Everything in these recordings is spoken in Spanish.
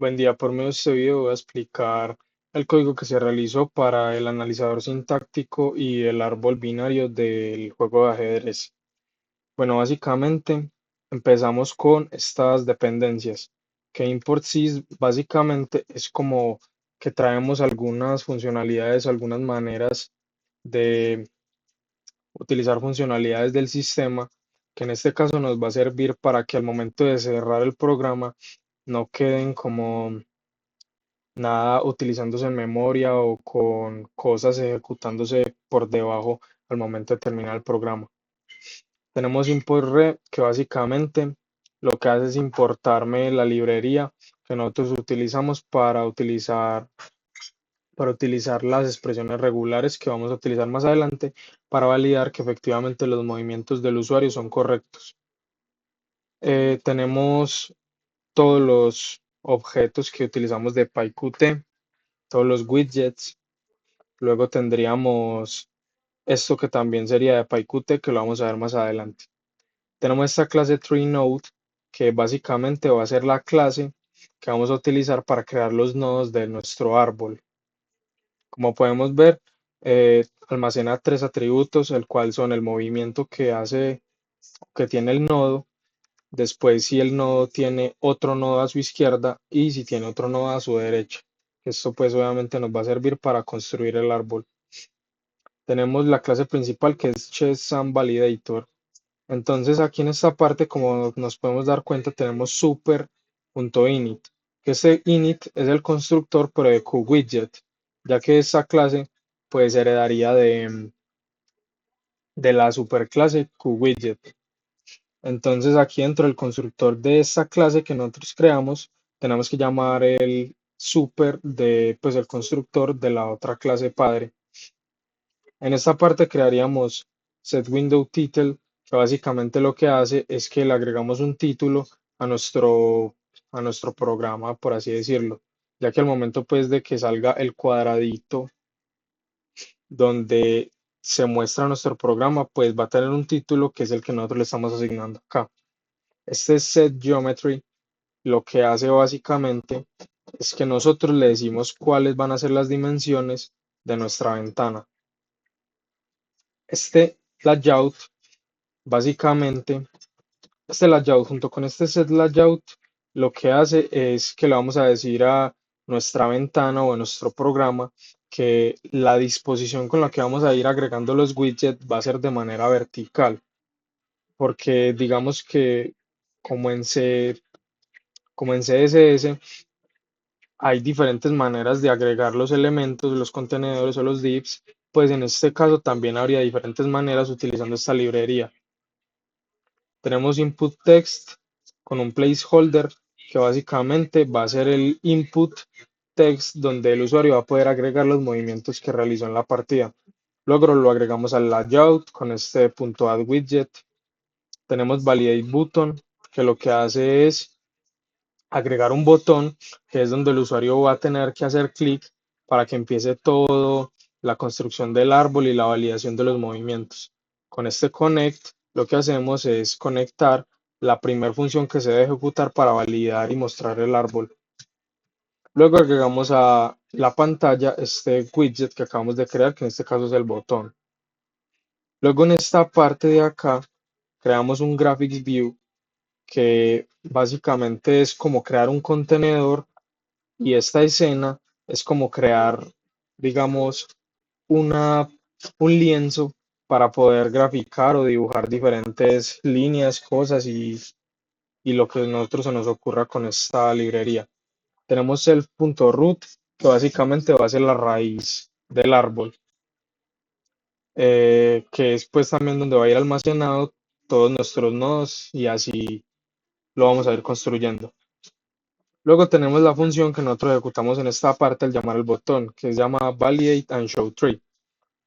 Buen día, por medio de este video voy a explicar el código que se realizó para el analizador sintáctico y el árbol binario del juego de ajedrez. Bueno, básicamente empezamos con estas dependencias, que import sys básicamente es como que traemos algunas funcionalidades, algunas maneras de utilizar funcionalidades del sistema, que en este caso nos va a servir para que al momento de cerrar el programa no queden como nada utilizándose en memoria o con cosas ejecutándose por debajo al momento de terminar el programa. Tenemos import que básicamente lo que hace es importarme la librería que nosotros utilizamos para utilizar las expresiones regulares que vamos a utilizar más adelante para validar que efectivamente los movimientos del usuario son correctos. Tenemos todos los objetos que utilizamos de PyQt, todos los widgets. Luego tendríamos esto que también sería de PyQt, que lo vamos a ver más adelante. Tenemos esta clase TreeNode, que básicamente va a ser la clase que vamos a utilizar para crear los nodos de nuestro árbol. Como podemos ver, almacena tres atributos, el cual son el movimiento que tiene el nodo, después si el nodo tiene otro nodo a su izquierda y si tiene otro nodo a su derecha. Esto pues obviamente nos va a servir para construir el árbol. Tenemos la clase principal que es ChessSumValidator. Entonces aquí en esta parte, como nos podemos dar cuenta, tenemos super.init, que este init es el constructor pero de QWidget, ya que esta clase pues heredaría de la superclase QWidget. Entonces aquí dentro del constructor de esta clase que nosotros creamos, tenemos que llamar el super de pues el constructor de la otra clase padre. En esta parte crearíamos setWindowTitle, que básicamente lo que hace es que le agregamos un título a nuestro programa, por así decirlo, ya que al momento pues de que salga el cuadradito donde se muestra nuestro programa, pues va a tener un título que es el que nosotros le estamos asignando acá. Este setGeometry lo que hace básicamente es que nosotros le decimos cuáles van a ser las dimensiones de nuestra ventana. Este layout Básicamente, este layout junto con este set layout lo que hace es que le vamos a decir a nuestra ventana o a nuestro programa que la disposición con la que vamos a ir agregando los widgets va a ser de manera vertical, porque digamos que como en C, como en CSS hay diferentes maneras de agregar los elementos, los contenedores o los divs, pues en este caso también habría diferentes maneras utilizando esta librería. Tenemos input text con un placeholder que básicamente va a ser el input text donde el usuario va a poder agregar los movimientos que realizó en la partida. Luego lo agregamos al layout con este punto add widget. Tenemos validate button que lo que hace es agregar un botón que es donde el usuario va a tener que hacer clic para que empiece todo la construcción del árbol y la validación de los movimientos. Con este connect lo que hacemos es conectar la primera función que se debe ejecutar para validar y mostrar el árbol. Luego agregamos a la pantalla este widget que acabamos de crear, que en este caso es el botón. Luego en esta parte de acá creamos un graphics view que básicamente es como crear un contenedor y esta escena es como crear, digamos, una, un lienzo para poder graficar o dibujar diferentes líneas, cosas y lo que a nosotros se nos ocurra con esta librería. Tenemos el punto root, que básicamente va a ser la raíz del árbol, que es pues también donde va a ir almacenado todos nuestros nodos y así lo vamos a ir construyendo. Luego tenemos la función que nosotros ejecutamos en esta parte al llamar al botón, que se llama validate and show tree,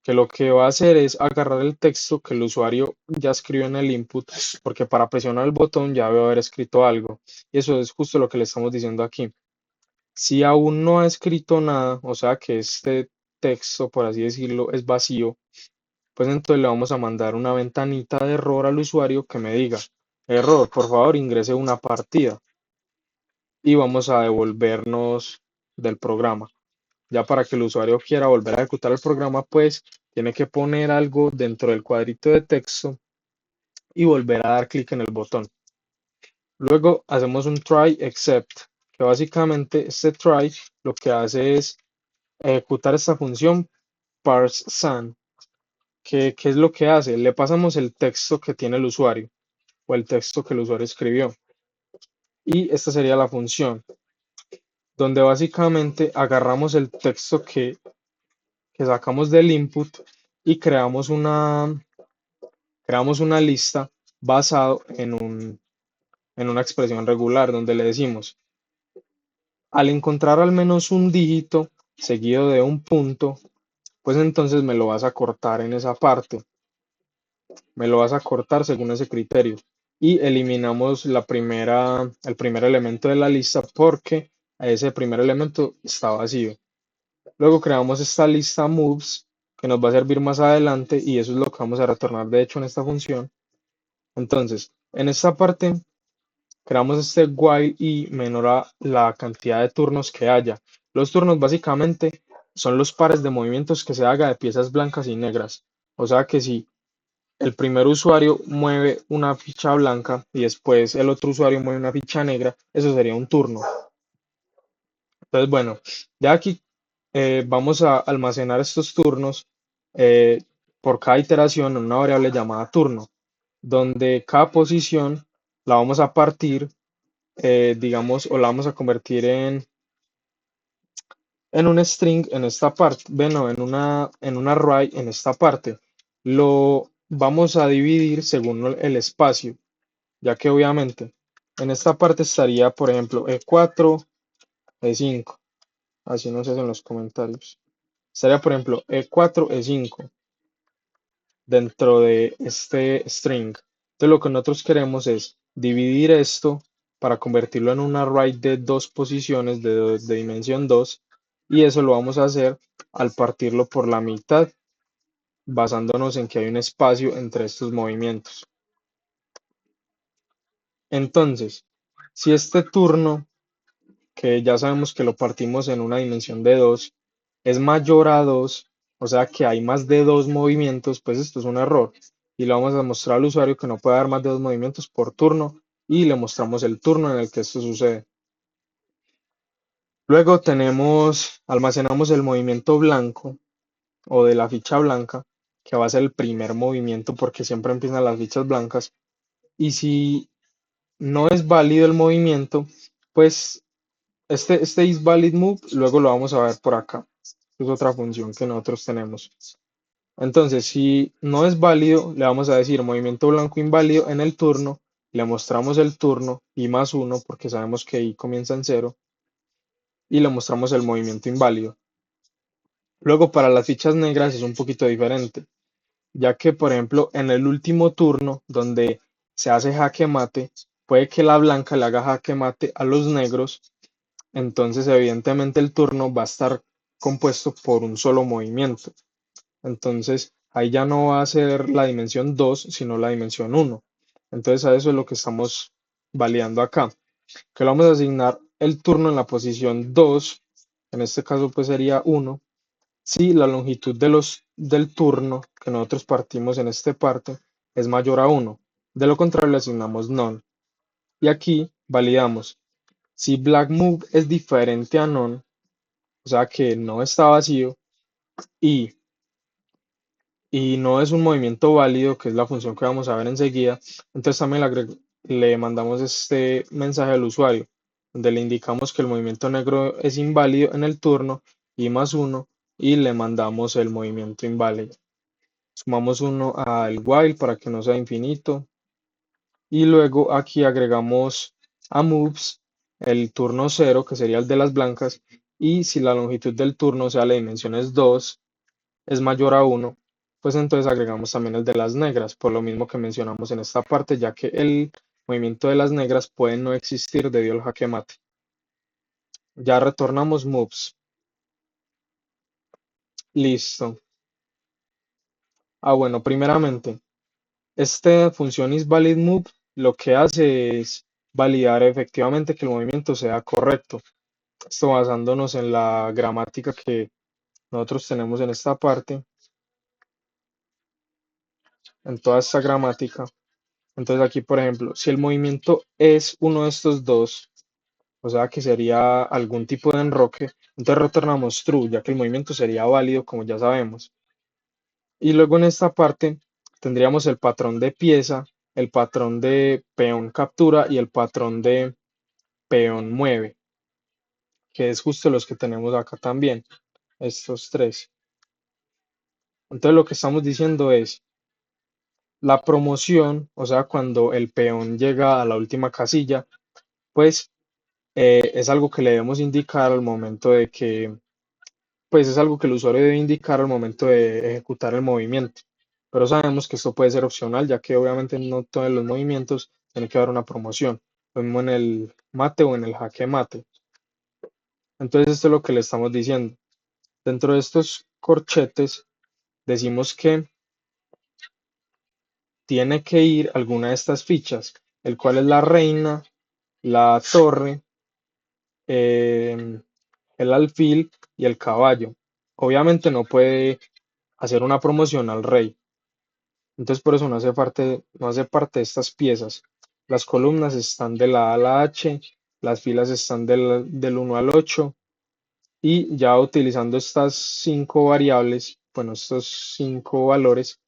que lo que va a hacer es agarrar el texto que el usuario ya escribió en el input, porque para presionar el botón ya debe haber escrito algo. Y eso es justo lo que le estamos diciendo aquí. Si aún no ha escrito nada, o sea que este texto, por así decirlo, es vacío, pues entonces le vamos a mandar una ventanita de error al usuario que me diga, error, por favor ingrese una partida. y vamos a devolvernos del programa. Ya para que el usuario quiera volver a ejecutar el programa, pues tiene que poner algo dentro del cuadrito de texto y volver a dar clic en el botón. Luego hacemos un try except, que básicamente este try lo que hace es ejecutar esta función parse sun, que es lo que hace. Le pasamos el texto que tiene el usuario o el texto que el usuario escribió. Y esta sería la función, donde básicamente agarramos el texto que sacamos del input y creamos una lista basado en una expresión regular, donde le decimos, al encontrar al menos un dígito seguido de un punto, pues entonces me lo vas a cortar en esa parte, me lo vas a cortar según ese criterio. Y eliminamos el primer elemento de la lista porque ese primer elemento está vacío. Luego creamos esta lista moves que nos va a servir más adelante y eso es lo que vamos a retornar de hecho en esta función. Entonces, en esta parte creamos este while y menor a la cantidad de turnos que haya. Los turnos básicamente son los pares de movimientos que se haga de piezas blancas y negras. O sea que si el primer usuario mueve una ficha blanca y después el otro usuario mueve una ficha negra, eso sería un turno. Entonces, bueno, ya aquí vamos a almacenar estos turnos eh, por cada iteración en una variable llamada turno, donde cada posición la vamos a partir, digamos, o la vamos a convertir en un string en esta parte, bueno, en una array en esta parte. Lo vamos a dividir según el espacio, ya que obviamente en esta parte estaría, por ejemplo, E4, E5, así nos hacen los comentarios. Estaría, por ejemplo, E4, E5 dentro de este string. Entonces lo que nosotros queremos es dividir esto para convertirlo en un array de dos posiciones de dimensión 2 y eso lo vamos a hacer al partirlo por la mitad basándonos en que hay un espacio entre estos movimientos. Entonces, si este turno, que ya sabemos que lo partimos en una dimensión de 2 es mayor a 2, o sea que hay más de dos movimientos, pues esto es un error. Y le vamos a mostrar al usuario que no puede dar más de dos movimientos por turno y le mostramos el turno en el que esto sucede. Luego almacenamos el movimiento blanco o de la ficha blanca, que va a ser el primer movimiento porque siempre empiezan las fichas blancas. Y si no es válido el movimiento, pues este is valid move, luego lo vamos a ver por acá. Es otra función que nosotros tenemos. Entonces, si no es válido, le vamos a decir movimiento blanco inválido en el turno, le mostramos el turno y más uno, porque sabemos que i comienza en cero, y le mostramos el movimiento inválido. Luego, para las fichas negras es un poquito diferente, ya que, por ejemplo, en el último turno, donde se hace jaque mate, puede que la blanca le haga jaque mate a los negros. Entonces, evidentemente, el turno va a estar compuesto por un solo movimiento. Entonces, ahí ya no va a ser la dimensión 2 sino la dimensión 1. Entonces, a eso es lo que estamos validando acá. Que le vamos a asignar el turno en la posición 2, en este caso pues sería 1, si la longitud del turno que nosotros partimos en este parte es mayor a 1. De lo contrario, le asignamos none. Y aquí validamos si black move es diferente a none, o sea que no está vacío y, y no es un movimiento válido, que es la función que vamos a ver enseguida, entonces también le mandamos este mensaje al usuario, donde le indicamos que el movimiento negro es inválido en el turno y más uno, y le mandamos el movimiento inválido. Sumamos uno al while para que no sea infinito y luego aquí agregamos a moves el turno 0, que sería el de las blancas, y si la longitud del turno, o sea, la dimensión es 2, es mayor a 1, pues entonces agregamos también el de las negras, por lo mismo que mencionamos en esta parte, ya que el movimiento de las negras puede no existir debido al jaque mate. Ya retornamos moves. Listo. Bueno, primeramente, esta función isValidMove lo que hace es validar efectivamente que el movimiento sea correcto. Esto basándonos en la gramática que nosotros tenemos en esta parte, en toda esta gramática. Entonces aquí, por ejemplo, si el movimiento es uno de estos dos, o sea que sería algún tipo de enroque, entonces retornamos true, ya que el movimiento sería válido, como ya sabemos. Y luego en esta parte tendríamos el patrón de pieza, el patrón de peón captura y el patrón de peón mueve, que es justo los que tenemos acá también, estos tres. Entonces lo que estamos diciendo es la promoción, o sea, cuando el peón llega a la última casilla, pues es algo que le debemos indicar al momento de que, pues es algo que el usuario debe indicar al momento de ejecutar el movimiento. Pero sabemos que esto puede ser opcional, ya que obviamente no todos los movimientos tienen que dar una promoción, lo mismo en el mate o en el jaque mate. Entonces esto es lo que le estamos diciendo. Dentro de estos corchetes decimos que tiene que ir alguna de estas fichas, el cual es la reina, la torre, el alfil y el caballo. Obviamente no puede hacer una promoción al rey. Entonces por eso no hace parte de estas piezas. Las columnas están de la A a la H, las filas están del 1 al 8 y ya utilizando estas cinco variables, bueno, estos cinco valores,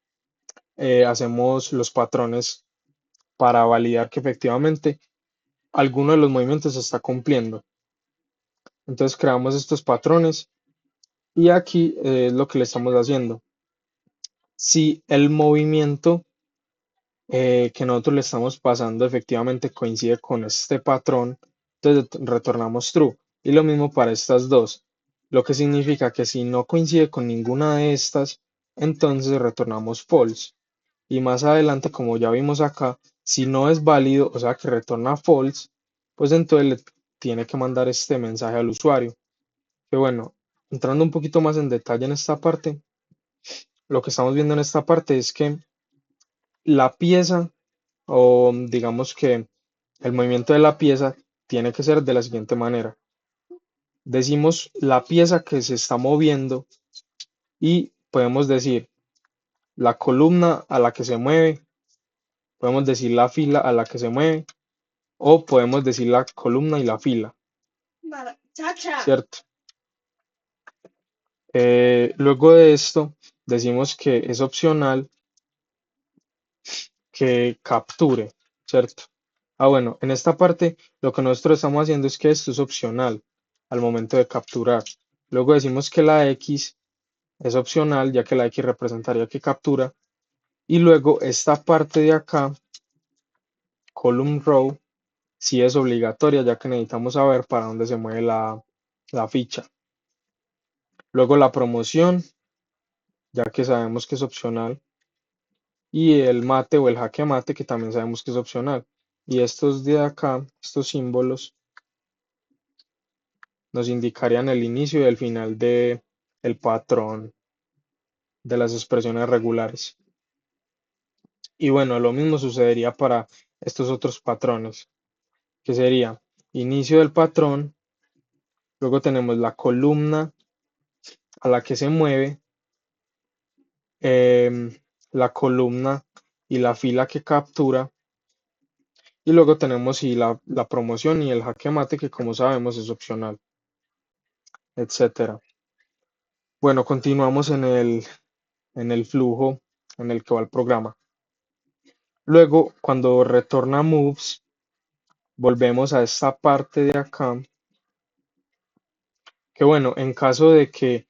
hacemos los patrones para validar que efectivamente alguno de los movimientos se está cumpliendo. Entonces creamos estos patrones y aquí es lo que le estamos haciendo. Si el movimiento que nosotros le estamos pasando efectivamente coincide con este patrón, entonces retornamos true. Y lo mismo para estas dos, lo que significa que si no coincide con ninguna de estas, entonces retornamos false. Y más adelante, como ya vimos acá, si no es válido, o sea que retorna false, pues entonces le tiene que mandar este mensaje al usuario. Que bueno, entrando un poquito más en detalle en esta parte, lo que estamos viendo en esta parte es que la pieza o digamos que el movimiento de la pieza tiene que ser de la siguiente manera. Decimos la pieza que se está moviendo y podemos decir la columna a la que se mueve, podemos decir la fila a la que se mueve o podemos decir la columna y la fila, ¿cierto? Luego de esto decimos que es opcional que capture, ¿cierto? Bueno, en esta parte lo que nosotros estamos haciendo es que esto es opcional al momento de capturar. Luego decimos que la X es opcional, ya que la X representaría que captura. Y luego esta parte de acá, column row, sí es obligatoria, ya que necesitamos saber para dónde se mueve la ficha. Luego la promoción, ya que sabemos que es opcional. Y el mate o el jaque mate, que también sabemos que es opcional. Y estos de acá, estos símbolos, nos indicarían el inicio y el final de el patrón de las expresiones regulares. Y bueno, lo mismo sucedería para estos otros patrones, que sería inicio del patrón, luego tenemos la columna a la que se mueve, la columna y la fila que captura, y luego tenemos la promoción y el jaque mate, que como sabemos es opcional, etcétera. Bueno, continuamos en el flujo en el que va el programa. Luego, cuando retorna moves, volvemos a esta parte de acá, que bueno, en caso de que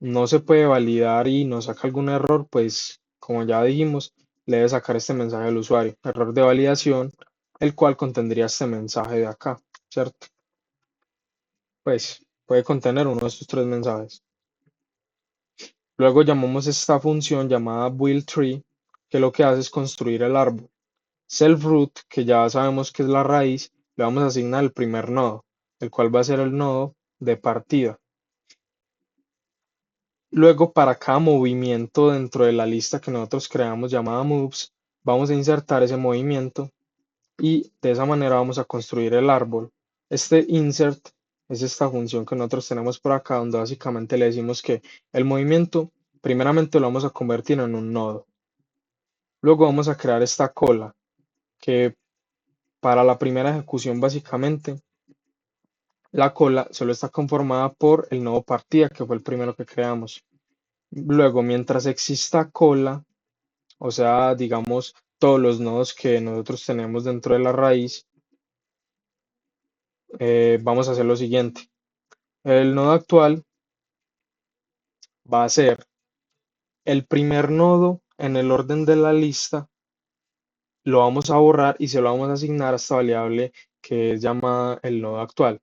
no se puede validar y nos saca algún error, pues como ya dijimos, le debe sacar este mensaje al usuario, error de validación, el cual contendría este mensaje de acá, ¿cierto? Pues puede contener uno de estos tres mensajes. Luego llamamos esta función llamada build tree, que lo que hace es construir el árbol. Self-root, que ya sabemos que es la raíz, le vamos a asignar el primer nodo, el cual va a ser el nodo de partida. Luego, para cada movimiento dentro de la lista que nosotros creamos llamada moves, vamos a insertar ese movimiento y de esa manera vamos a construir el árbol. Este insert es esta función que nosotros tenemos por acá, donde básicamente le decimos que el movimiento, primeramente lo vamos a convertir en un nodo. Luego vamos a crear esta cola, que para la primera ejecución básicamente, la cola solo está conformada por el nodo partida, que fue el primero que creamos. Luego, mientras exista cola, o sea, digamos, todos los nodos que nosotros tenemos dentro de la raíz, vamos a hacer lo siguiente. El nodo actual va a ser el primer nodo en el orden de la lista, lo vamos a borrar y se lo vamos a asignar a esta variable que es llamada el nodo actual.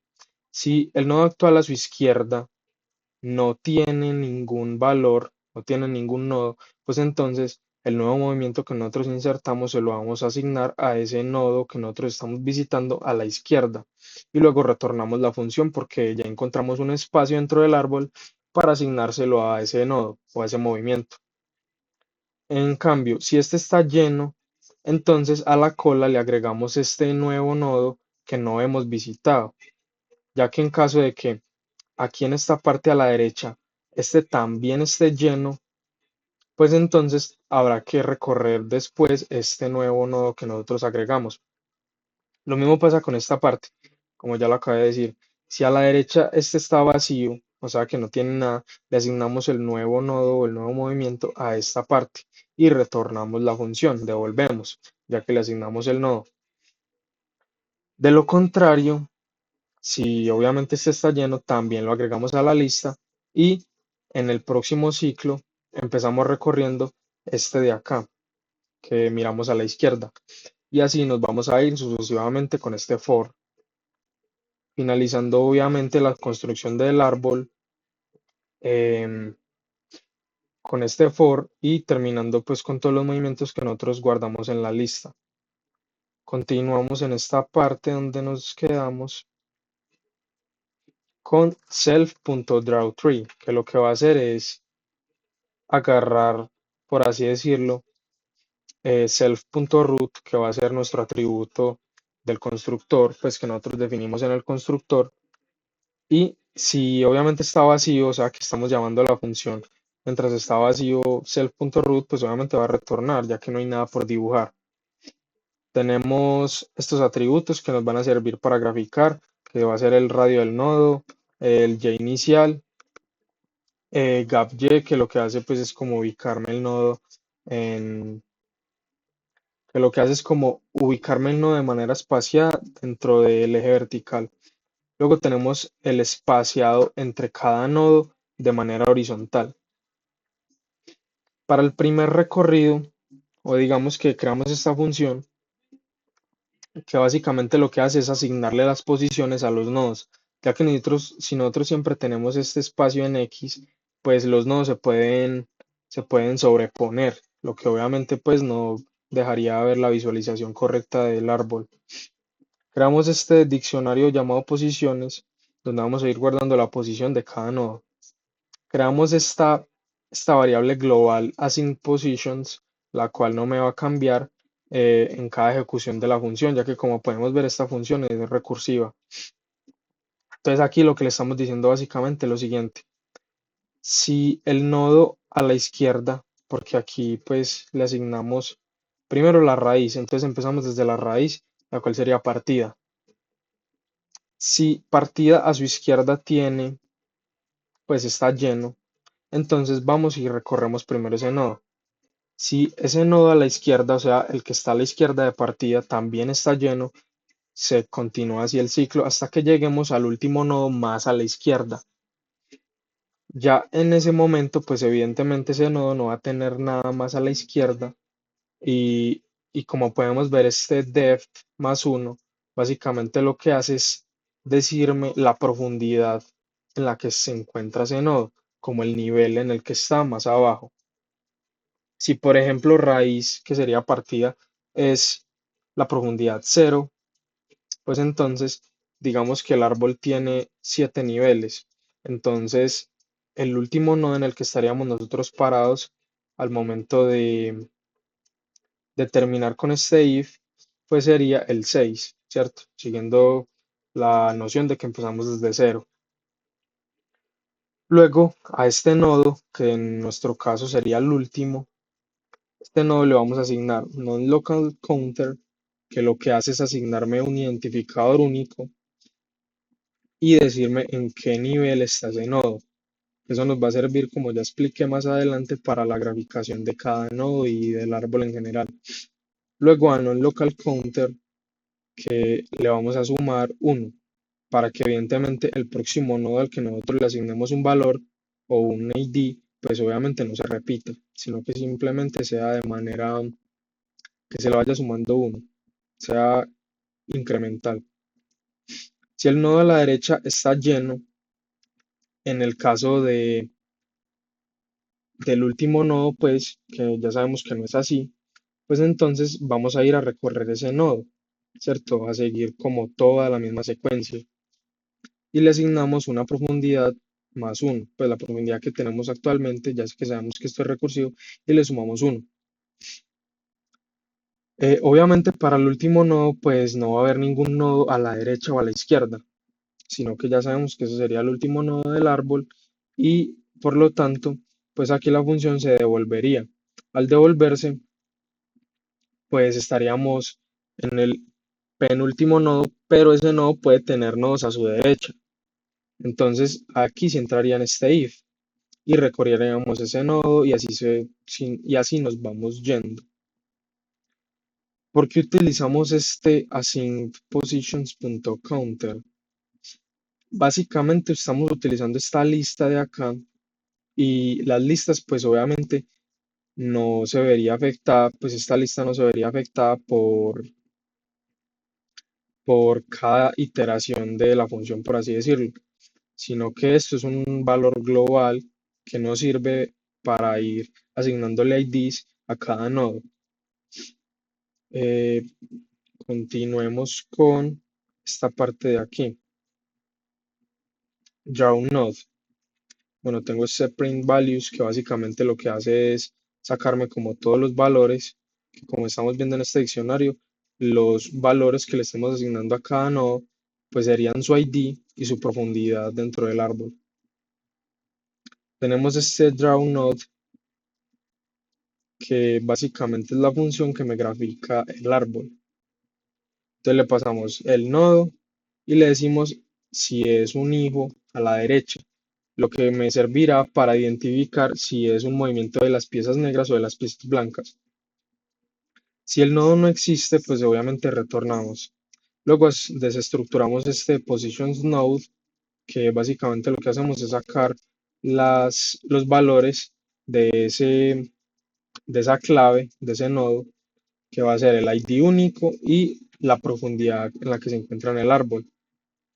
Si el nodo actual a su izquierda no tiene ningún valor, no tiene ningún nodo, pues entonces el nuevo movimiento que nosotros insertamos se lo vamos a asignar a ese nodo que nosotros estamos visitando a la izquierda. Y luego retornamos la función porque ya encontramos un espacio dentro del árbol para asignárselo a ese nodo o a ese movimiento. En cambio, si este está lleno, entonces a la cola le agregamos este nuevo nodo que no hemos visitado, ya que en caso de que aquí en esta parte a la derecha este también esté lleno, pues entonces habrá que recorrer después este nuevo nodo que nosotros agregamos. Lo mismo pasa con esta parte, como ya lo acabé de decir. Si a la derecha este está vacío, o sea que no tiene nada, le asignamos el nuevo nodo o el nuevo movimiento a esta parte y retornamos la función, devolvemos, ya que le asignamos el nodo. De lo contrario, si obviamente este está lleno, también lo agregamos a la lista y en el próximo ciclo empezamos recorriendo este de acá, que miramos a la izquierda. Y así nos vamos a ir sucesivamente con este for, finalizando obviamente la construcción del árbol em, con este for y terminando pues con todos los movimientos que nosotros guardamos en la lista. Continuamos en esta parte donde nos quedamos con self.drawTree, que lo que va a hacer es agarrar, por así decirlo, self.root, que va a ser nuestro atributo del constructor, pues que nosotros definimos en el constructor. Y si obviamente está vacío, o sea que estamos llamando a la función, mientras está vacío self.root, pues obviamente va a retornar, ya que no hay nada por dibujar. Tenemos estos atributos que nos van a servir para graficar, que va a ser el radio del nodo, el y inicial, gap y, que lo que hace pues es como ubicarme el nodo en, que lo que hace es como ubicarme el nodo de manera espaciada dentro del eje vertical. Luego tenemos el espaciado entre cada nodo de manera horizontal. Para el primer recorrido, o digamos que creamos esta función, que básicamente lo que hace es asignarle las posiciones a los nodos, ya que nosotros, si nosotros siempre tenemos este espacio en X, pues los nodos se pueden sobreponer, lo que obviamente pues no dejaría ver la visualización correcta del árbol. Creamos este diccionario llamado posiciones, donde vamos a ir guardando la posición de cada nodo. Creamos esta variable global assignPositions, la cual no me va a cambiar en cada ejecución de la función, ya que como podemos ver esta función es recursiva. Entonces aquí lo que le estamos diciendo básicamente es lo siguiente. Si el nodo a la izquierda, porque aquí pues le asignamos primero la raíz, entonces empezamos desde la raíz, la cual sería partida. Si partida a su izquierda tiene, pues está lleno, entonces vamos y recorremos primero ese nodo. Si ese nodo a la izquierda, o sea, el que está a la izquierda de partida, también está lleno, se continúa así el ciclo hasta que lleguemos al último nodo más a la izquierda. Ya en ese momento, pues evidentemente ese nodo no va a tener nada más a la izquierda y, y como podemos ver, este depth más 1, básicamente lo que hace es decirme la profundidad en la que se encuentra ese nodo, como el nivel en el que está más abajo. Si por ejemplo raíz, que sería partida, es la profundidad 0, pues entonces digamos que el árbol tiene 7 niveles. Entonces el último nodo en el que estaríamos nosotros parados al momento de terminar con este if pues sería el 6, ¿cierto? Siguiendo la noción de que empezamos desde cero. Luego, a este nodo, que en nuestro caso sería el último, este nodo le vamos a asignar non-local counter, que lo que hace es asignarme un identificador único y decirme en qué nivel está ese nodo. Eso nos va a servir, como ya expliqué más adelante, para la graficación de cada nodo y del árbol en general. Luego a non-local counter, que le vamos a sumar 1, para que evidentemente el próximo nodo al que nosotros le asignemos un valor o un ID, pues obviamente no se repita, sino que simplemente sea de manera que se le vaya sumando 1, sea incremental. Si el nodo a la derecha está lleno, en el caso del último nodo, pues que ya sabemos que no es así, pues entonces vamos a ir a recorrer ese nodo, ¿cierto? A seguir como toda la misma secuencia y le asignamos una profundidad más 1, pues la profundidad que tenemos actualmente, ya es que sabemos que esto es recursivo, y le sumamos 1. Obviamente para el último nodo, pues no va a haber ningún nodo a la derecha o a la izquierda, sino que ya sabemos que eso sería el último nodo del árbol y por lo tanto, pues aquí la función se devolvería. Al devolverse, pues estaríamos en el penúltimo nodo, pero ese nodo puede tener nodos a su derecha. Entonces aquí sí entraría en este if y recorreríamos ese nodo y y así nos vamos yendo. ¿Por qué utilizamos este async positions.counter? Básicamente estamos utilizando esta lista de acá y las listas pues obviamente no se vería afectada, pues esta lista no se vería afectada por cada iteración de la función, por así decirlo, sino que esto es un valor global que nos sirve para ir asignándole IDs a cada nodo. Eh, Continuemos con esta parte de aquí, draw node. Bueno, tengo este print values que básicamente lo que hace es sacarme como todos los valores, que como estamos viendo en este diccionario, los valores que le estemos asignando a cada nodo, pues serían su ID y su profundidad dentro del árbol. Tenemos este draw node, que básicamente es la función que me grafica el árbol. Entonces le pasamos el nodo y le decimos si es un hijo a la derecha, lo que me servirá para identificar si es un movimiento de las piezas negras o de las piezas blancas. Si el nodo no existe, pues obviamente retornamos. Luego desestructuramos este positions node, que básicamente lo que hacemos es sacar los valores de esa clave, de ese nodo, que va a ser el ID único y la profundidad en la que se encuentra en el árbol.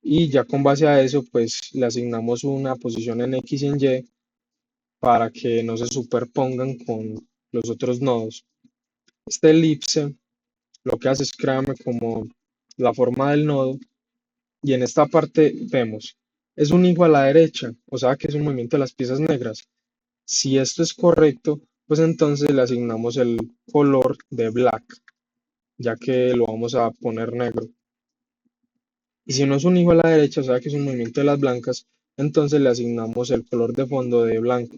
Y ya con base a eso, pues le asignamos una posición en X y en Y para que no se superpongan con los otros nodos. Este elipse lo que hace es crearme como la forma del nodo y en esta parte vemos, es un hijo a la derecha, o sea que es un movimiento de las piezas negras. Si esto es correcto, pues entonces le asignamos el color de black, ya que lo vamos a poner negro. Y si no es un hijo a la derecha, o sea que es un movimiento de las blancas, entonces le asignamos el color de fondo de blanco.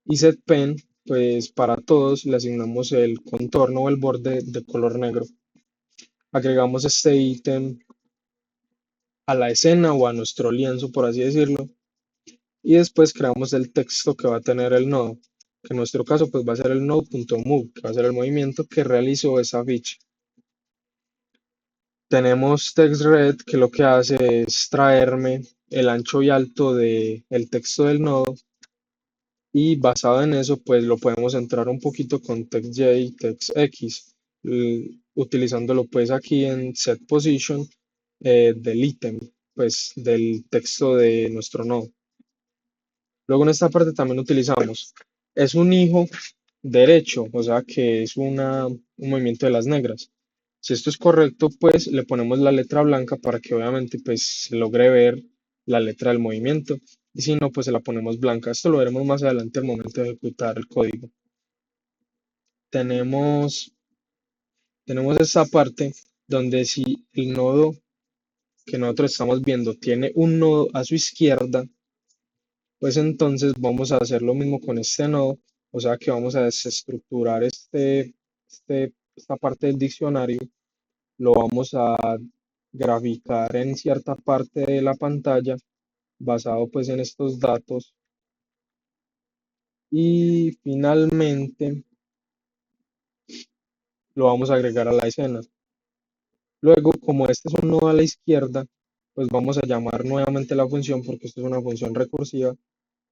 Y setpen, pues para todos le asignamos el contorno o el borde de color negro. Agregamos este ítem a la escena o a nuestro lienzo, por así decirlo, y después creamos el texto que va a tener el nodo, que en nuestro caso pues va a ser el node.move, que va a ser el movimiento que realizó esa ficha. Tenemos TextRed, que lo que hace es traerme el ancho y alto del texto del nodo y basado en eso pues lo podemos entrar un poquito con TextJ y TextX, utilizándolo pues aquí en setPosition del ítem, pues del texto de nuestro nodo. Luego en esta parte también utilizamos, es un hijo derecho, o sea que es un movimiento de las negras. Si esto es correcto, pues le ponemos la letra blanca para que obviamente pues se logre ver la letra del movimiento. Y si no, pues se la ponemos blanca. Esto lo veremos más adelante al momento de ejecutar el código. Tenemos tenemos esta parte donde si el nodo que nosotros estamos viendo tiene un nodo a su izquierda, pues entonces vamos a hacer lo mismo con este nodo, o sea que vamos a desestructurar esta parte del diccionario, lo vamos a graficar en cierta parte de la pantalla basado pues en estos datos y finalmente lo vamos a agregar a la escena. Luego, como este es un nodo a la izquierda, pues vamos a llamar nuevamente la función porque esto es una función recursiva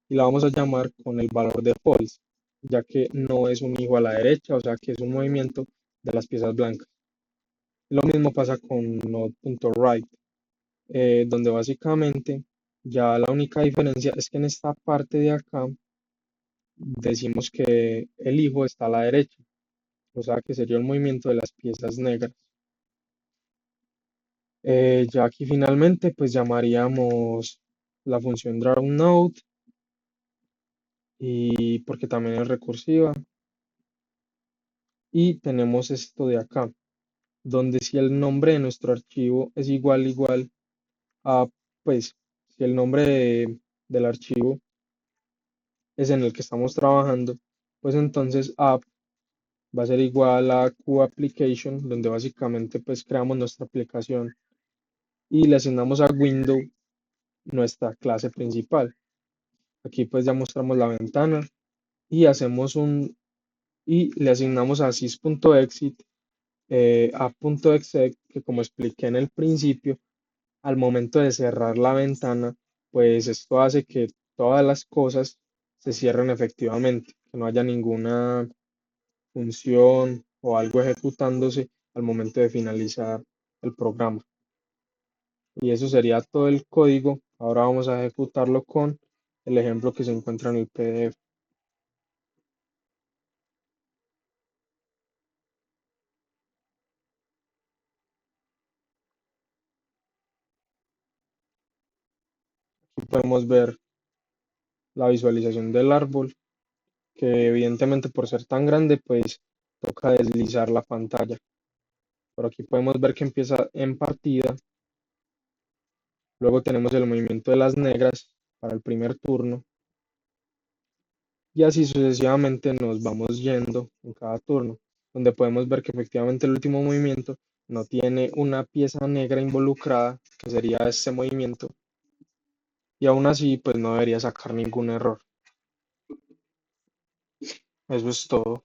y la vamos a llamar con el valor de false, ya que no es un hijo a la derecha, o sea que es un movimiento de las piezas blancas. Lo mismo pasa con node.write, donde básicamente ya la única diferencia es que en esta parte de acá decimos que el hijo está a la derecha, o sea que sería el movimiento de las piezas negras. Ya aquí finalmente pues llamaríamos la función drawNode y porque también es recursiva y tenemos esto de acá donde si el nombre de nuestro archivo es igual a pues si el nombre del archivo es en el que estamos trabajando, pues entonces app va a ser igual a QApplication, donde básicamente pues creamos nuestra aplicación y le asignamos a window nuestra clase principal. Aquí pues ya mostramos la ventana y hacemos y le asignamos a sys.exit a.exec, que como expliqué en el principio, al momento de cerrar la ventana, pues esto hace que todas las cosas se cierren efectivamente, que no haya ninguna función o algo ejecutándose al momento de finalizar el programa. Y eso sería todo el código. Ahora vamos a ejecutarlo con el ejemplo que se encuentra en el PDF. Aquí podemos ver la visualización del árbol, que evidentemente por ser tan grande, pues toca deslizar la pantalla. Pero aquí podemos ver que empieza en partida. Luego tenemos el movimiento de las negras para el primer turno. Y así sucesivamente nos vamos yendo en cada turno, donde podemos ver que efectivamente el último movimiento no tiene una pieza negra involucrada, que sería este movimiento, y aún así pues no debería sacar ningún error. Eso es todo.